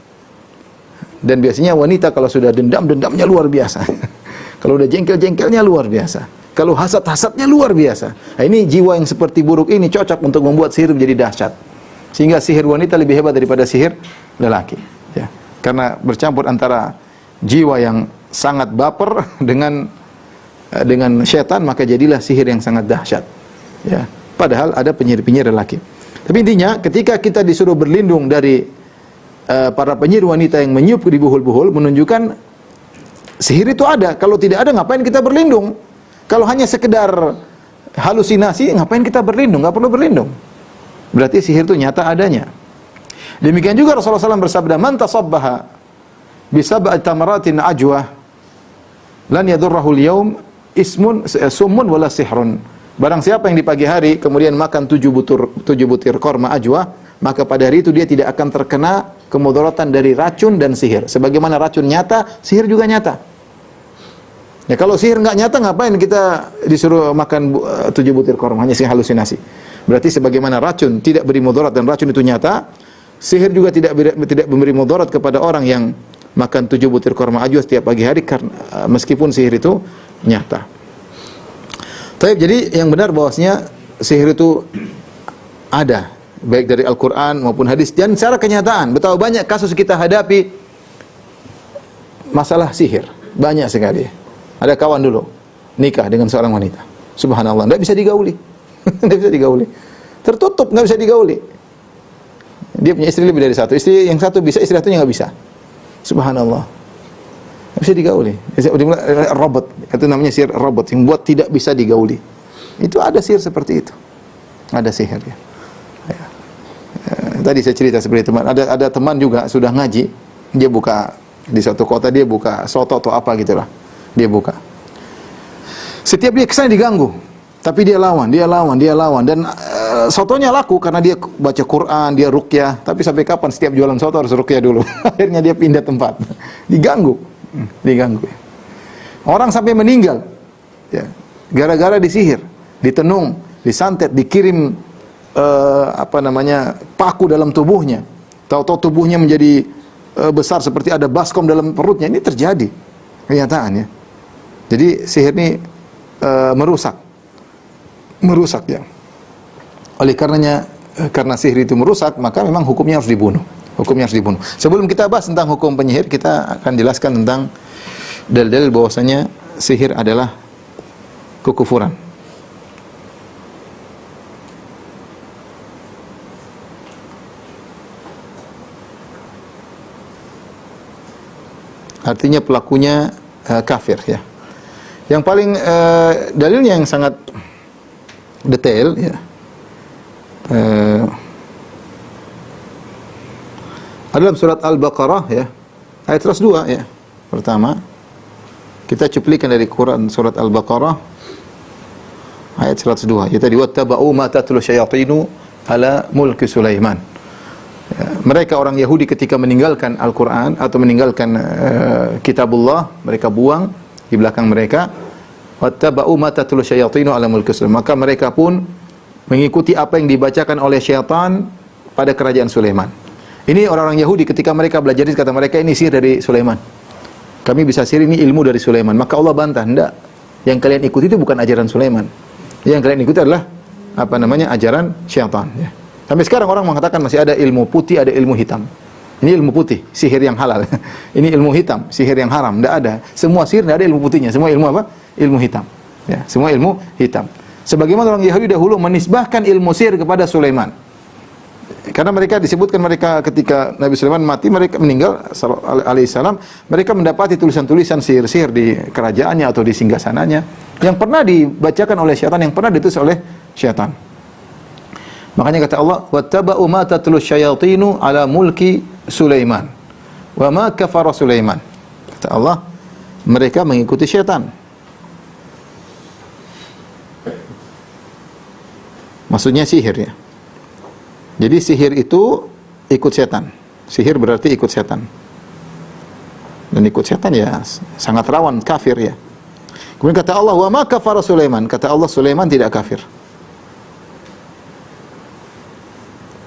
Dan biasanya wanita kalau sudah dendamnya luar biasa. Kalau udah jengkel-jengkelnya luar biasa. Kalau hasad-hasadnya luar biasa. Nah, ini jiwa yang seperti buruk ini cocok untuk membuat sihir menjadi dahsyat. Sehingga sihir wanita lebih hebat daripada sihir lelaki. Ya. Karena bercampur antara jiwa yang sangat baper dengan syaitan, maka jadilah sihir yang sangat dahsyat. Ya. Padahal ada penyihir-penyihir lelaki. Tapi intinya ketika kita disuruh berlindung dari para penyihir wanita yang meniup di buhul-buhul, menunjukkan sihir itu ada. Kalau tidak ada, ngapain kita berlindung? Kalau hanya sekedar halusinasi, ngapain kita berlindung? Nggak perlu berlindung. Berarti sihir itu nyata adanya. Demikian juga Rasulullah SAW bersabda, "Man tasabbaha bisab'ati tamaratin ajwa lan yadurrahul yaum ismun summun wala sihrun." Barang siapa yang di pagi hari kemudian makan 7 butir korma ajwa, maka pada hari itu dia tidak akan terkena kemudaratan dari racun dan sihir. Sebagaimana racun nyata, sihir juga nyata. Ya, kalau sihir nggak nyata, ngapain kita disuruh makan 7 butir korma, hanya sehingga halusinasi. Berarti sebagaimana racun tidak beri mudarat dan racun itu nyata, sihir juga tidak memberi mudarat kepada orang yang makan 7 butir korma ajwa setiap pagi hari, karena meskipun sihir itu nyata. Jadi yang benar bahwasanya sihir itu ada, baik dari Al-Quran maupun hadis, dan secara kenyataan. Betapa banyak kasus kita hadapi masalah sihir, banyak sekali. Ada kawan dulu nikah dengan seorang wanita, subhanallah, tidak bisa digauli. Tidak bisa digauli, tertutup, nggak bisa digauli. Dia punya istri lebih dari satu, istri yang satu bisa, istri satunya nggak bisa. Subhanallah, nggak bisa digauli. Robot, itu namanya sihir robot yang buat tidak bisa digauli. Itu ada sihir seperti itu, ada sihir ya. Tadi saya cerita seperti teman, ada teman juga sudah ngaji, dia buka di suatu kota, dia buka soto atau apa gitulah, dia buka. Setiap dia kesana diganggu, tapi dia lawan, dan sotonya laku karena dia baca Quran, dia ruqyah. Tapi sampai kapan setiap jualan soto harus ruqyah dulu? Akhirnya dia pindah tempat, diganggu. Orang sampai meninggal, ya, gara-gara disihir, ditenung, disantet, dikirim paku dalam tubuhnya. Tahu-tahu tubuhnya menjadi besar seperti ada baskom dalam perutnya. Ini terjadi kenyataannya. Jadi sihir ini merusak ya. Oleh karenanya, karena sihir itu merusak, maka memang hukumnya harus dibunuh. Sebelum kita bahas tentang hukum penyihir, kita akan jelaskan tentang dalil-dalil bahwasanya sihir adalah kekufuran. Artinya pelakunya kafir ya. Yang paling dalilnya yang sangat detail ya. Dalam surat Al-Baqarah ya, ayat 102 ya. Pertama, kita cuplikan dari Quran surat Al-Baqarah ayat 102. Ya tadi, wattaba'u ma tatlu syayatinu ala mulki Sulaiman. Ya, mereka orang Yahudi ketika meninggalkan Al-Quran atau meninggalkan kitabullah, mereka buang di belakang mereka. Wattaba'u ma tatlu syayatinu ala mulki Sulaiman. Maka mereka pun mengikuti apa yang dibacakan oleh syaitan pada kerajaan Sulaiman. Ini orang-orang Yahudi ketika mereka belajar, kata mereka ini sihir dari Sulaiman. Kami bisa sihir, ini ilmu dari Sulaiman. Maka Allah bantah, enggak. Yang kalian ikuti itu bukan ajaran Sulaiman. Yang kalian ikuti adalah ajaran syaitan ya. Sampai sekarang orang mengatakan masih ada ilmu putih, ada ilmu hitam. Ini ilmu putih, sihir yang halal. Ini ilmu hitam, sihir yang haram. Enggak ada. Semua sihir enggak ada ilmu putihnya. Semua ilmu apa? Ilmu hitam. Ya, semua ilmu hitam. Sebagaimana orang Yahudi dahulu menisbahkan ilmu sihir kepada Sulaiman. Karena mereka disebutkan, mereka ketika Nabi Sulaiman mati, mereka meninggal alaihissalam, mereka mendapati tulisan-tulisan sihir-sihir di kerajaannya atau di singgasananya yang pernah dibacakan oleh syaitan, yang pernah ditulis oleh syaitan. Makanya kata Allah, wattaba'u ma tatlu syayatinu ala mulki Sulaiman wa ma kafara Sulaiman. Kata Allah, mereka mengikuti syaitan. Maksudnya sihir ya. Jadi sihir itu ikut setan. Sihir berarti ikut setan. Dan ikut setan ya sangat rawan kafir ya. Kemudian kata Allah, wa ma kafara Sulaiman. Kata Allah, Sulaiman tidak kafir.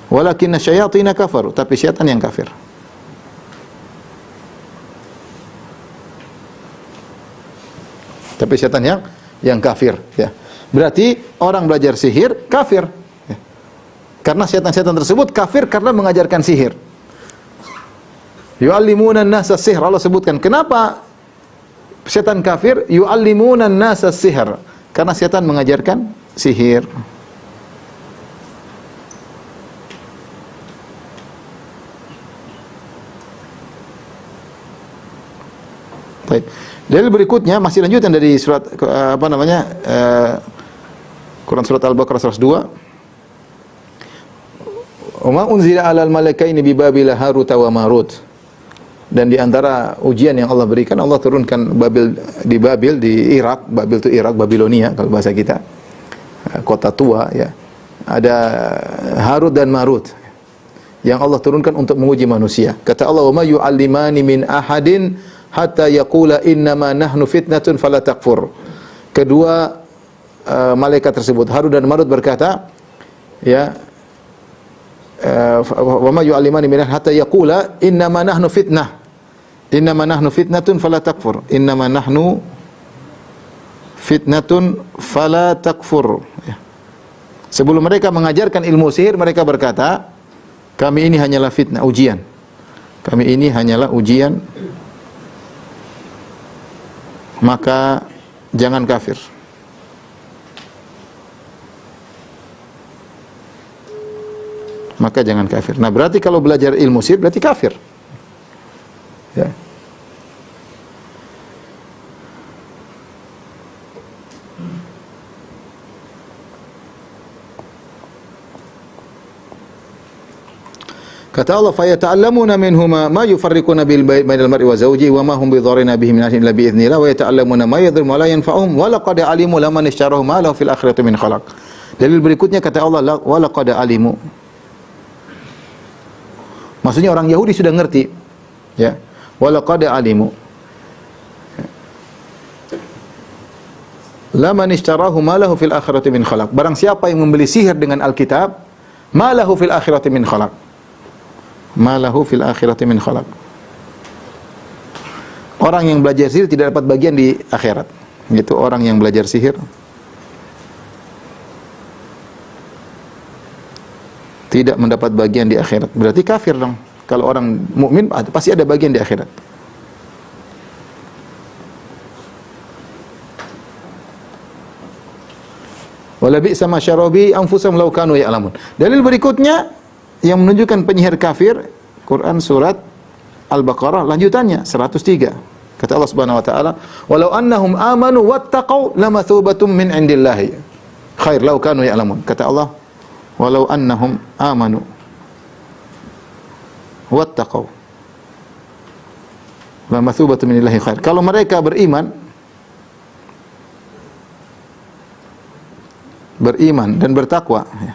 Walakinna syayatina kafaru. Tapi syaitan yang kafir. Tapi syaitan yang kafir. Ya. Berarti orang belajar sihir kafir. Ya. Karena syaitan-syaitan tersebut kafir karena mengajarkan sihir. Yu'allimuna an-nasa sihr. Allah sebutkan. Kenapa syaitan kafir? Yu'allimuna an-nasa sihr. Karena syaitan mengajarkan sihir. Baik. Dalil berikutnya masih lanjutan dari surat Quran surat Al-Baqarah 102. Wa ma unzila 'alal malakaini bi Babil Harut wa Marut. Dan di antara ujian yang Allah berikan, Allah turunkan di Babil di Irak. Babil itu Irak, Babilonia kalau bahasa kita. Kota tua ya. Ada Harut dan Marut yang Allah turunkan untuk menguji manusia. Kata Allah, "Wa ma yu'allimani min ahadin hatta yaqula innama nahnu fitnatun fala takfur." Kedua malaikat tersebut, Harut dan Marut berkata, ya, wa ma yu'allimani min hatta yaqula innama nahnu fitnah. Innama nahnu fitnatun fala takfur. Innama nahnu fitnatun fala takfur. Ya. Sebelum mereka mengajarkan ilmu sihir, mereka berkata, kami ini hanyalah fitnah, ujian. Kami ini hanyalah ujian. Maka jangan kafir. Maka jangan kafir. Nah, berarti kalau belajar ilmu sihir berarti kafir. Ya. Kata Allah, فَيَتَعَلَّمُونَ مِنْهُمَا مَا يُفَرِّقُونَ بَيْنَ الْمَرْءِ وَزَوْجِهِ وَمَا هُمْ بِضَارِّينَ بِهِ مِنْ أَحَدٍ إِلَّا بِإِذْنِ اللَّهِ وَيَتَعَلَّمُونَ مَا يَضُرُّهُمْ وَلَا يَنفَعُهُمْ وَلَقَدْ عَلِمُوا لَمَنِ اشْتَرَاهُ مَا لَهُ فِي الْآخِرَةِ مِنْ خَلَقٍ. Dalil berikutnya kata Allah, وَلَقَدْ عَلِمُوا. Maksudnya orang Yahudi sudah ngerti. Ya. وَلَقَدْ عَلِمُوا. لَمَنِ اشْتَرَاهُ مَا لَهُ فِي الْآخِرَةِ مِنْ خَلَقٍ. Barang siapa yang membeli sihir dengan Alkitab, مَا لَهُ فِي الْآخِرَةِ مِنْ خَلَقٍ. Malahu fil akhirati min khalaq. Orang yang belajar sihir tidak dapat bagian di akhirat. Itu orang yang belajar sihir tidak mendapat bagian di akhirat. Berarti kafir dong. Kalau orang mukmin pasti ada bagian di akhirat. Wala bi'sa ma syarabi anfusahum law kanu ya'lamun. Dalil berikutnya yang menunjukkan penyihir kafir, Quran surat Al-Baqarah lanjutannya 103. Kata Allah Subhanahu wa taala, "Walau annahum amanu wattaqau lamathubatun min indillahi khair law kanu ya'lamun." Kata Allah, "Walau annahum amanu wattaqau lamathubatun min indillahi khair." Kalau mereka beriman dan bertakwa, ya,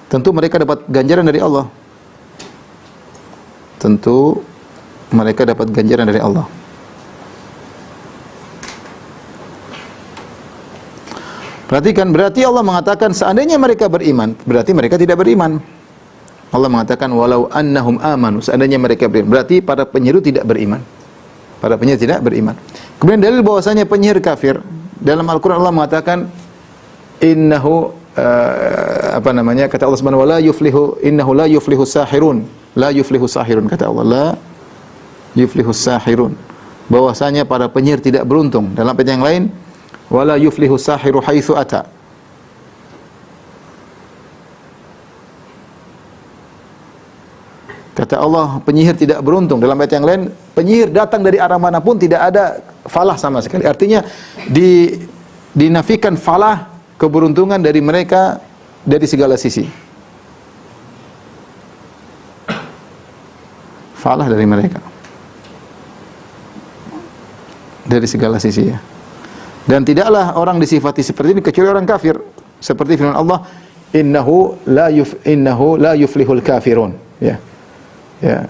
tentu mereka dapat ganjaran dari Allah. Tentu mereka dapat ganjaran dari Allah. Perhatikan, berarti Allah mengatakan seandainya mereka beriman, berarti mereka tidak beriman. Allah mengatakan walau annahum amanu, seandainya mereka beriman, berarti para penyihir tidak beriman. Para penyihir tidak beriman. Kemudian dalil bahwasanya penyihir kafir, dalam Al-Qur'an Allah mengatakan innahu kata Allah Subhanahu wa taala, innahu la yuflihu sahirun. La yuflihu sahirun, kata Allah, la yuflihu sahirun. Bahwasanya para penyihir tidak beruntung. Dalam ayat yang lain, wala yuflihu sahiru haitsu ata. Kata Allah, penyihir tidak beruntung. Dalam ayat yang lain, penyihir datang dari arah manapun tidak ada falah sama sekali. Artinya dinafikan falah, keberuntungan dari mereka dari segala sisi. Falah dari mereka dari segala sisi, ya. Dan tidaklah orang disifati seperti ini kecuali orang kafir. Seperti firman Allah, innahu la yuflihul kafirun. Ya. Ya.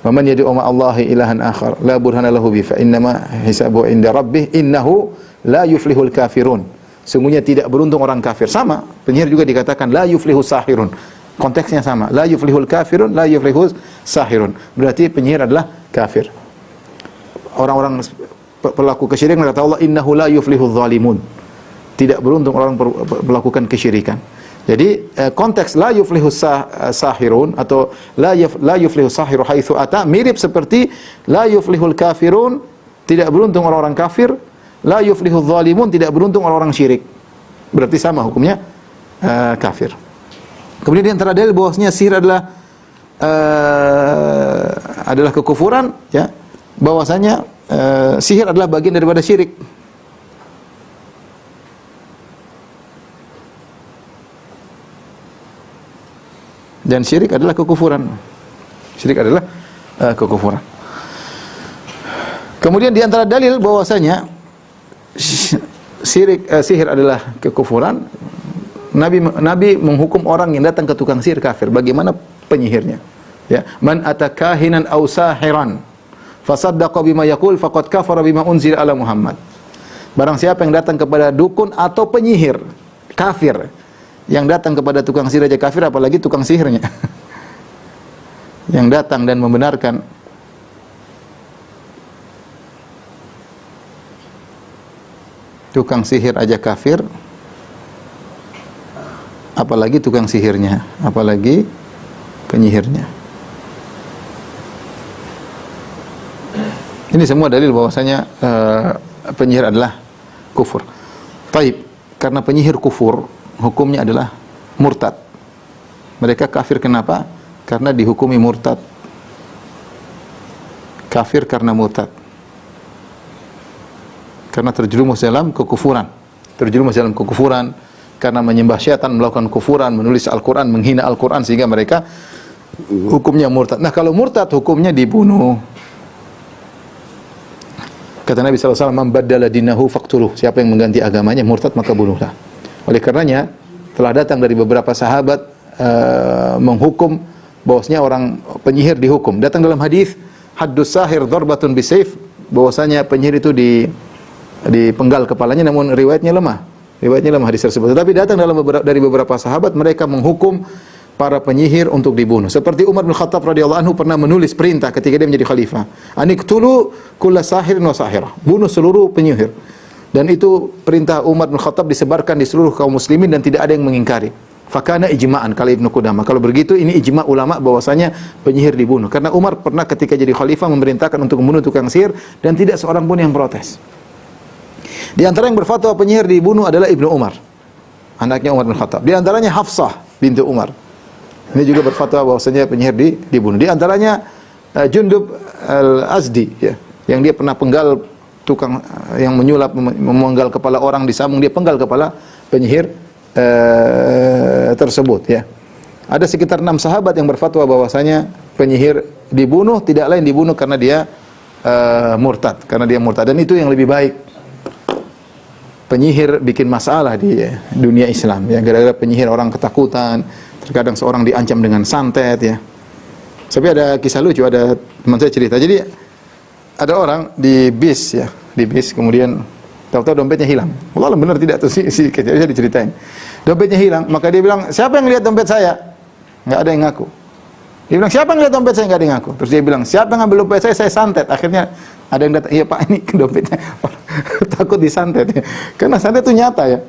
Wa man yad'u ma Allahi ilahan akhar la burhana lahu bi fa innama hisabuhu inda rabbih innahu la yuflihul kafirun. Sungguhnya tidak beruntung orang kafir. Sama, penyihir juga dikatakan la yuflihus sahirun. Konteksnya sama. La yuflihul kafirun, la yuflihus sahirun. Berarti penyihir adalah kafir. Orang-orang pelaku kesyirikan kata Allah innahu la yuflihul zalimun. Tidak beruntung orang melakukan kesyirikan. Jadi konteks la yuflihus sahirun atau la yuflihus sahiru haitsu ata mirip seperti la yuflihul kafirun, tidak beruntung orang-orang kafir, la yuflihuz zalimun, tidak beruntung orang-orang syirik. Berarti sama hukumnya kafir. Kemudian di antara dalil bahwasanya sihir adalah kekufuran, ya. Bahwasanya sihir adalah bagian daripada syirik. Dan syirik adalah kekufuran. Syirik adalah kekufuran. Kemudian di antara dalil bahwasanya sihir adalah kekufuran, Nabi menghukum orang yang datang ke tukang sihir kafir. Bagaimana penyihirnya? Ya, man atakahinan aw sahiran fasaddaqa bima yaqul faqad kafara bima unzila ala Muhammad. Barang siapa yang datang kepada dukun atau penyihir kafir, yang datang kepada tukang sihir aja kafir, apalagi tukang sihirnya. Yang datang dan membenarkan tukang sihir aja kafir, apalagi tukang sihirnya, apalagi penyihirnya. Ini semua dalil bahwasanya penyihir adalah kufur. Taib, karena penyihir kufur, hukumnya adalah murtad. Mereka kafir kenapa? Karena dihukumi murtad. Kafir karena murtad. Karena terjerumus dalam kekufuran. Terjerumus dalam kekufuran karena menyembah syaitan, melakukan kufuran, menulis Al-Qur'an, menghina Al-Qur'an, sehingga mereka hukumnya murtad. Nah, kalau murtad hukumnya dibunuh. Kata Nabi SAW, "Man baddala dinahu faqtuluh." Siapa yang mengganti agamanya murtad, maka bunuhlah. Oleh karenanya telah datang dari beberapa sahabat menghukum bahwasanya orang penyihir dihukum. Datang dalam hadis haddus sahir darbatun bisayf, bahwasanya penyihir itu dipenggal kepalanya, namun riwayatnya lemah. Riwayatnya lemah hadis tersebut. Tetapi datang dari beberapa sahabat, mereka menghukum para penyihir untuk dibunuh. Seperti Umar bin Khattab radhiyallahu anhu pernah menulis perintah ketika dia menjadi khalifah. Aniqtulu kulla sahirin wa sahirah. Bunuh seluruh penyihir. Dan itu perintah Umar bin Khattab disebarkan di seluruh kaum muslimin dan tidak ada yang mengingkari. Fakana ijma'an, kala Ibnu Qudamah. Kalau begitu ini ijma' ulama bahwasanya penyihir dibunuh. Karena Umar pernah ketika jadi khalifah memerintahkan untuk membunuh tukang sihir dan tidak seorang pun yang protes. Di antara yang berfatwa penyihir dibunuh adalah Ibnu Umar, anaknya Umar bin Khattab. Di antaranya Hafsah binti Umar. Ini juga berfatwa bahwasanya penyihir dibunuh. Di antaranya Jundub Al-Azdi, ya, yang dia pernah penggal tukang yang menyulap, memenggal kepala orang di sambung, dia penggal kepala penyihir tersebut, ya. Ada sekitar 6 sahabat yang berfatwa bahwasanya penyihir dibunuh, tidak lain dibunuh karena dia murtad, dan itu yang lebih baik. Penyihir bikin masalah di dunia Islam, ya, gara-gara penyihir orang ketakutan, terkadang seorang diancam dengan santet, ya. Tapi ada kisah lucu, ada teman saya cerita. Jadi ada orang di bis, ya, kemudian tahu-tahu dompetnya hilang. Allah benar tidak tuh si kecilnya diceritain. Dompetnya hilang, maka dia bilang, "Siapa yang lihat dompet saya?" Enggak ada yang ngaku. Dia bilang, "Siapa yang lihat dompet saya?" Enggak ada yang ngaku. Terus dia bilang, "Siapa yang ngambil dompet saya santet." Akhirnya ada yang datang, "Iya Pak, ini dompetnya." Takut disantet, ya. Karena santet itu nyata, ya.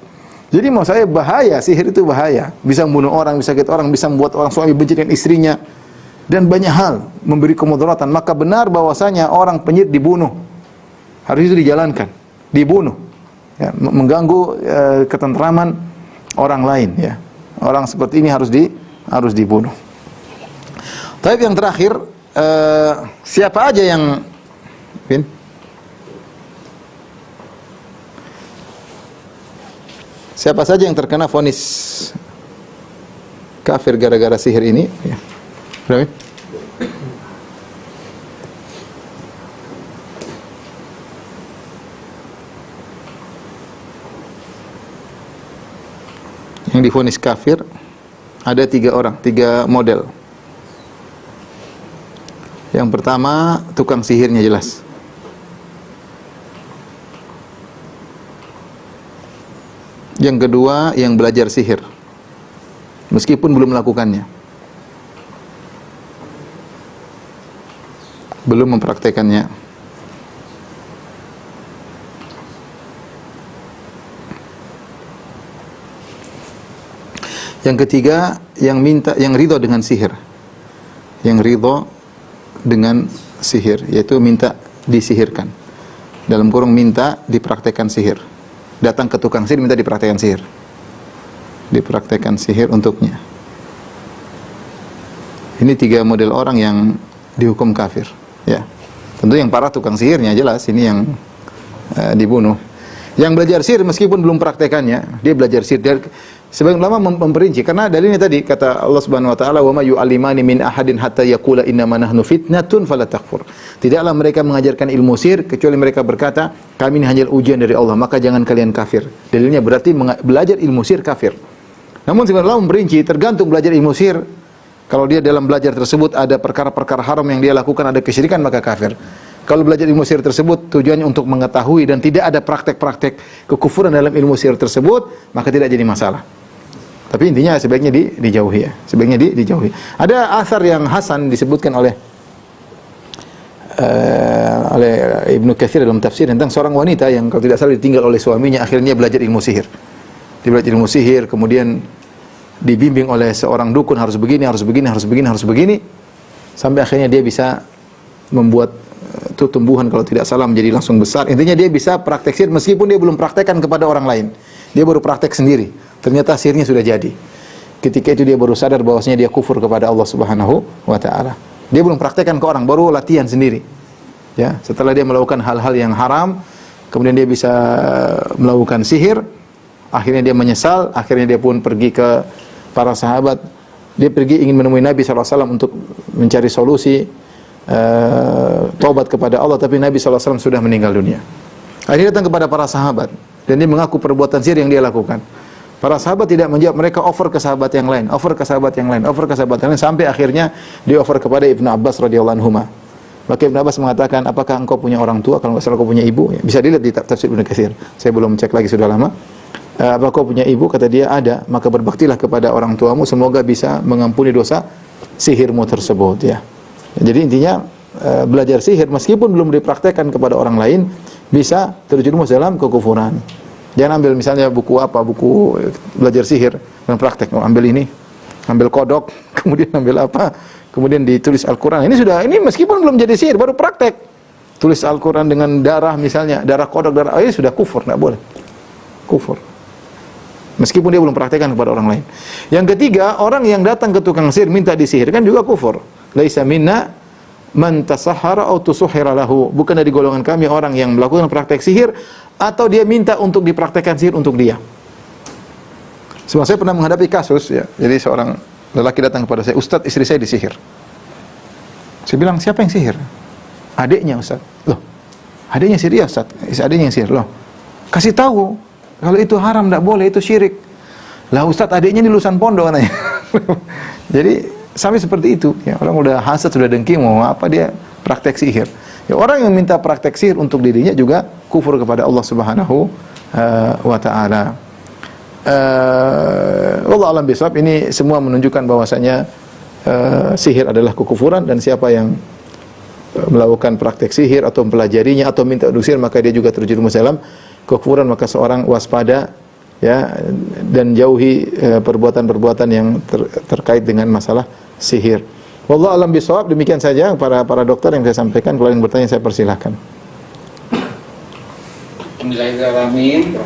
Jadi mau saya bahaya, sihir itu bahaya. Bisa membunuh orang, bisa sakit orang, bisa membuat orang suami benci dengan istrinya. Dan banyak hal memberi kemudaratan. Maka benar bahwasanya orang penyihir dibunuh. Harus itu dijalankan, dibunuh, ya, mengganggu ketentraman orang lain, ya. Orang seperti ini harus dibunuh. Tapi yang terakhir, siapa aja yang siapa saja yang terkena vonis kafir gara-gara sihir ini, ya. Berapa? Yang divonis kafir ada 3 orang, 3 model. Yang pertama, tukang sihirnya jelas. Yang kedua, yang belajar sihir meskipun belum melakukannya, belum mempraktekannya. Yang ketiga, yang ridho dengan sihir. Yang ridho dengan sihir, yaitu minta disihirkan. Dalam kurung minta dipraktekkan sihir. Datang ke tukang sihir minta dipraktekkan sihir. Dipraktekkan sihir untuknya. Ini 3 model orang yang dihukum kafir, ya. Tentu yang parah tukang sihirnya jelas, ini yang dibunuh. Yang belajar sihir meskipun belum praktekannya, dia belajar sihir. Sebagian ulama memperinci karena dalilnya tadi kata Allah Subhanahu wa taala, "Wa ma yu'allimani min ahadin hatta yaqula innama nahnu fitnatun fala takfur." Tidaklah mereka mengajarkan ilmu sihir kecuali mereka berkata, "Kami ini hanya ujian dari Allah, maka jangan kalian kafir." Dalilnya berarti belajar ilmu sihir kafir. Namun sebagian ulama memperinci, tergantung belajar ilmu sihir. Kalau dia dalam belajar tersebut ada perkara-perkara haram yang dia lakukan, ada kesyirikan, maka kafir. Kalau belajar ilmu sihir tersebut tujuannya untuk mengetahui dan tidak ada praktek-praktek kekufuran dalam ilmu sihir tersebut, maka tidak jadi masalah. Tapi intinya sebaiknya dijauhi, ya. Sebaiknya dijauhi. Ada asar yang hasan disebutkan oleh Ibnu Katsir dalam tafsir tentang seorang wanita yang kalau tidak salah ditinggal oleh suaminya, akhirnya belajar ilmu sihir. Dia belajar ilmu sihir, kemudian dibimbing oleh seorang dukun, harus begini, harus begini, harus begini, harus begini, sampai akhirnya dia bisa membuat itu tumbuhan kalau tidak salah menjadi langsung besar. Intinya dia bisa praktek sihir meskipun dia belum praktekkan kepada orang lain. Dia baru praktek sendiri. Ternyata sihirnya sudah jadi. Ketika itu dia baru sadar bahwasanya dia kufur kepada Allah Subhanahu wa taala. Dia belum praktekkan ke orang, baru latihan sendiri. Ya, setelah dia melakukan hal-hal yang haram, kemudian dia bisa melakukan sihir, akhirnya dia menyesal, akhirnya dia pun pergi ke para sahabat. Dia pergi ingin menemui Nabi SAW untuk mencari solusi taubat kepada Allah, tapi Nabi SAW sudah meninggal dunia. Akhirnya datang kepada para sahabat dan dia mengaku perbuatan sihir yang dia lakukan. Para sahabat tidak menjawab, mereka offer ke sahabat yang lain, offer ke sahabat yang lain, offer ke sahabat yang lain, sampai akhirnya dia offer kepada Ibnu Abbas radhiyallahu anhuma. Maka Ibnu Abbas mengatakan, apakah engkau punya orang tua? Kalau nggak salah kau punya ibu. Ya, bisa dilihat di tafsir Ibnu Katsir. Saya belum cek lagi, sudah lama. Apakah kau punya ibu? Kata dia, ada. Maka berbaktilah kepada orang tuamu, semoga bisa mengampuni dosa sihirmu tersebut. Ya. Jadi intinya belajar sihir meskipun belum dipraktekkan kepada orang lain bisa terjerumus dalam kekufuran. Jangan ambil misalnya buku belajar sihir dan praktek, ambil ini, ambil kodok, kemudian ambil apa, kemudian ditulis Al-Quran. Ini meskipun belum jadi sihir, baru praktek. Tulis Al-Quran dengan darah misalnya, darah kodok, darah ini sudah kufur, tidak boleh. Kufur. Meskipun dia belum praktekkan kepada orang lain. Yang ketiga, orang yang datang ke tukang sihir minta disihirkan juga kufur. Laisa minna man tasahhara aw tusuhhira lahu. Bukan dari golongan kami orang yang melakukan praktek sihir atau dia minta untuk dipraktekkan sihir untuk dia. Sebab saya pernah menghadapi kasus, ya. Jadi seorang lelaki datang kepada saya, "Ustaz, istri saya disihir." Saya bilang, "Siapa yang sihir?" "Adiknya, Ustaz." "Loh, adiknya sihir?" "Ya, Ustaz, adiknya yang sihir." "Loh, kasih tahu kalau itu haram, tidak boleh, itu syirik." "Lah Ustaz, adiknya ini lulusan pondok," katanya. Jadi sampai seperti itu, ya. Orang udah hasad, sudah dengki, mau apa dia praktek sihir. Ya, orang yang minta praktek sihir untuk dirinya juga kufur kepada Allah Subhanahu wa taala. Wallahu a'lam bishawab. Ini semua menunjukkan bahwasanya sihir adalah kekufuran, dan siapa yang melakukan praktek sihir atau mempelajarinya atau minta untuk sihir, maka dia juga terjerumus dalam kekufuran. Maka seorang waspada, ya, dan jauhi perbuatan-perbuatan yang terkait dengan masalah sihir. Wallahu a'lam bishawab. Demikian saja para dokter yang saya sampaikan. Kalau yang bertanya saya persilahkan. Bismillahirrahmanirrahim.